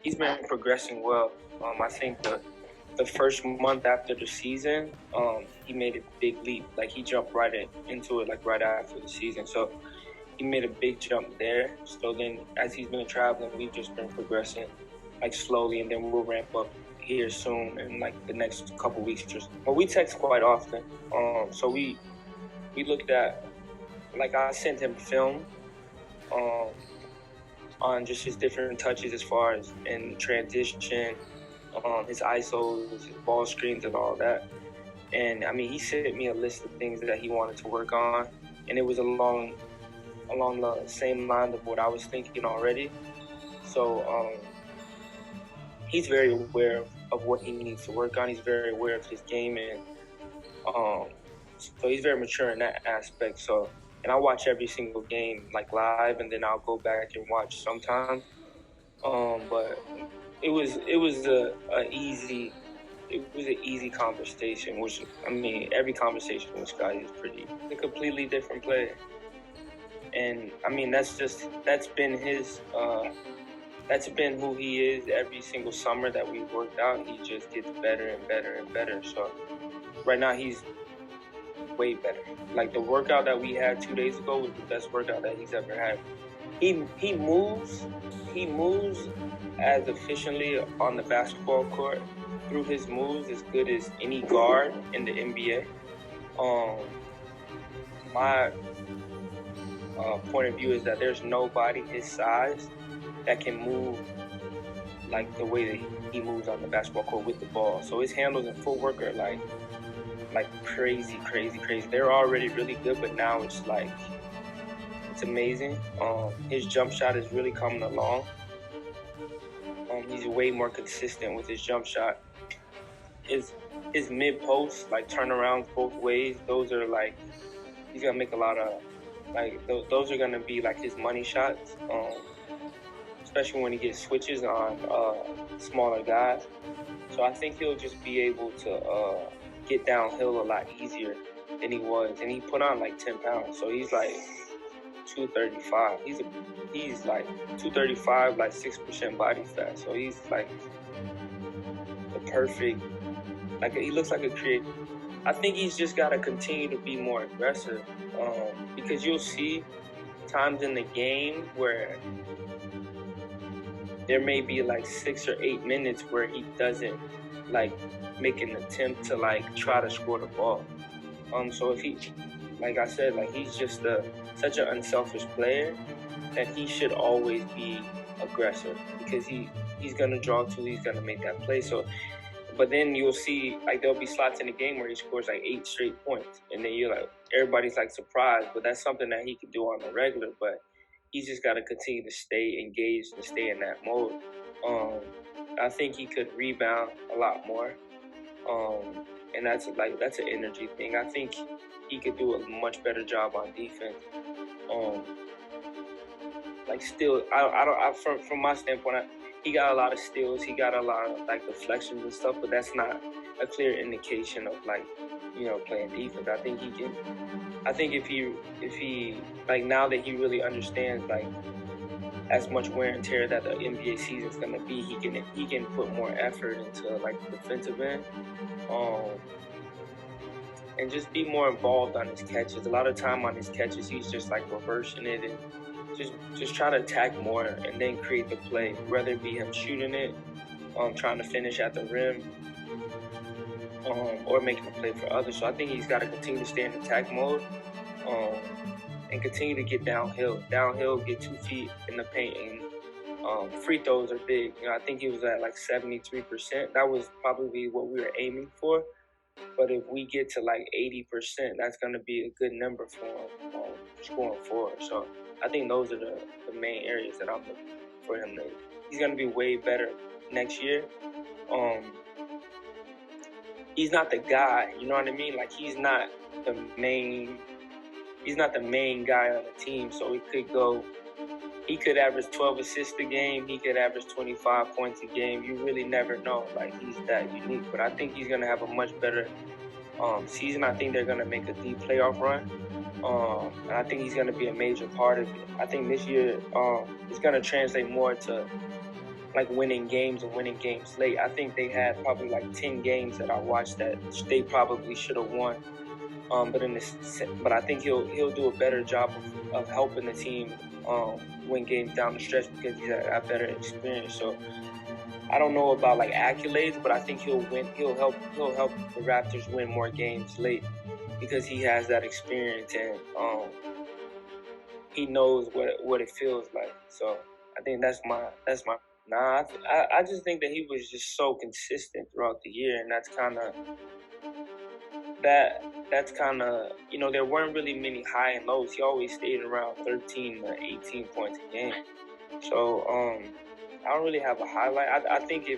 He's been progressing well. I think the first month after the season, he made a big leap. Like he jumped right into it, like right after the season. So he made a big jump there. So then, as he's been traveling, we've just been progressing, like slowly, and then we'll ramp up here soon in like the next couple weeks. But we text quite often. So we looked at, like I sent him film. On just his different touches as far as in transition, his ISOs, his ball screens, and all that. And I mean, he sent me a list of things that he wanted to work on, and it was along the same line of what I was thinking already. So he's very aware of what he needs to work on. He's very aware of his game, and so he's very mature in that aspect. So. And I watch every single game like live, and then I'll go back and watch sometimes. But it was an easy conversation. Which I mean, every conversation with Scottie is a completely different player. And I mean, that's been who he is every single summer that we've worked out. He just gets better and better and better. So right now he's way better. Like the workout that we had 2 days ago was the best workout that he's ever had. He moves as efficiently on the basketball court through his moves as good as any guard in the NBA. My point of view is that there's nobody his size that can move like the way that he moves on the basketball court with the ball. So his handles and footwork are like crazy. They're already really good, but now it's amazing. His jump shot is really coming along. He's way more consistent with his jump shot. His mid post, like turnarounds both ways, those are like he's gonna make a lot of those are gonna be like his money shots. Especially when he gets switches on smaller guys. So I think he'll just be able to get downhill a lot easier than he was, and he put on like 10 pounds, so he's like 235. He's like 235, like 6% body fat, so he's like the perfect, like he looks like a creative. I think he's just got to continue to be more aggressive, because you'll see times in the game where there may be like 6 or 8 minutes where he doesn't like make an attempt to like try to score the ball. So if he, like I said, like he's just such an unselfish player that he should always be aggressive, because he's gonna draw two, he's gonna make that play. So, but then you'll see like there'll be slots in the game where he scores like 8 straight points, and then you're like, everybody's like surprised, but that's something that he can do on the regular. But he's just got to continue to stay engaged and stay in that mode. I think he could rebound a lot more, and that's an energy thing. I think he could do a much better job on defense. Like still, from my standpoint, he got a lot of steals. He got a lot of like deflections and stuff, but that's not a clear indication of like, you know, playing defense. I think he can. I think if he like now that he really understands like as much wear and tear that the NBA season is gonna be, he can put more effort into like the defensive end, and just be more involved on his catches. A lot of time on his catches, he's just like reversing it and just try to attack more and then create the play, whether it be him shooting it, trying to finish at the rim, or making a play for others. So I think he's got to continue to stay in attack mode, and continue to get downhill, get 2 feet in the paint. And free throws are big. You know, I think he was at like 73%. That was probably what we were aiming for. But if we get to like 80%, that's going to be a good number for him scoring forward. So I think those are the main areas that I'm looking for him to. He's going to be way better next year. He's not the guy, you know what I mean? Like he's not the main guy on the team. So he could average 12 assists a game. He could average 25 points a game. You really never know. Like he's that unique. But I think he's going to have a much better season. I think they're going to make a deep playoff run. And I think he's going to be a major part of it. I think this year it's going to translate more to like winning games and winning games late. I think they had probably like 10 games that I watched that they probably should have won. But I think he'll do a better job of helping the team win games down the stretch because he's got better experience. So I don't know about like accolades, but I think he'll win. He'll help the Raptors win more games late because he has that experience and he knows what it feels like. So I think that's my. Nah, I just think that he was just so consistent throughout the year, and that's kind of you know, there weren't really many high and lows. He always stayed around 13 to 18 points a game. So I don't really have a highlight. I think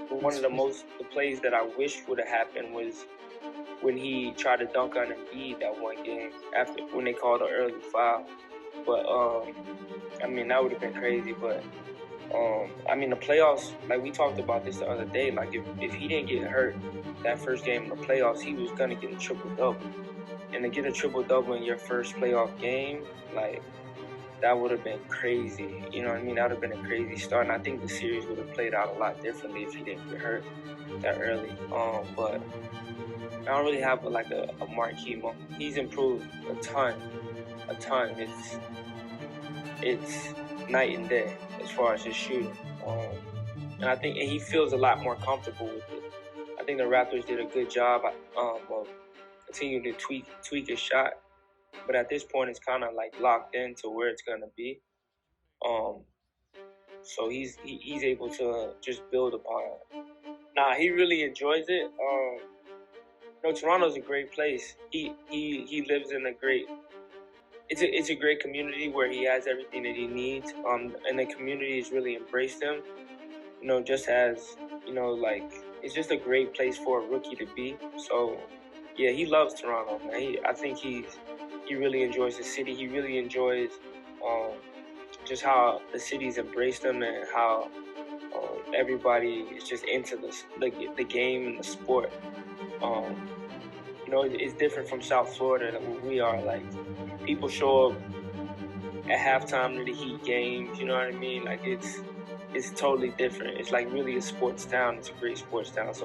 one of the plays that I wish would have happened was when he tried to dunk on Embiid that one game when they called an early foul. But I mean, that would have been crazy. But I mean, the playoffs, like we talked about this the other day, like if he didn't get hurt that first game in the playoffs, he was going to get a triple-double. And to get a triple-double in your first playoff game, like, that would have been crazy. You know what I mean? That would have been a crazy start. And I think the series would have played out a lot differently if he didn't get hurt that early. But I don't really have a marquee moment. He's improved a ton. It's night and day as far as his shooting. And I think he feels a lot more comfortable with it. I think the Raptors did a good job of continuing to tweak his shot. But at this point, it's kind of like locked into where it's going to be. So he's able to just build upon it. Nah, he really enjoys it. Toronto's a great place. He lives in a great... It's a great community where he has everything that he needs. And the community has really embraced him. Just as, it's just a great place for a rookie to be. So, yeah, he loves Toronto, man. I think he really enjoys the city. He really enjoys just how the city's embraced him and how everybody is just into the game and the sport. It's different from South Florida where we are. Like, people show up at halftime to the Heat games. You know what I mean? Like, it's totally different. It's like really a sports town. It's a great sports town. So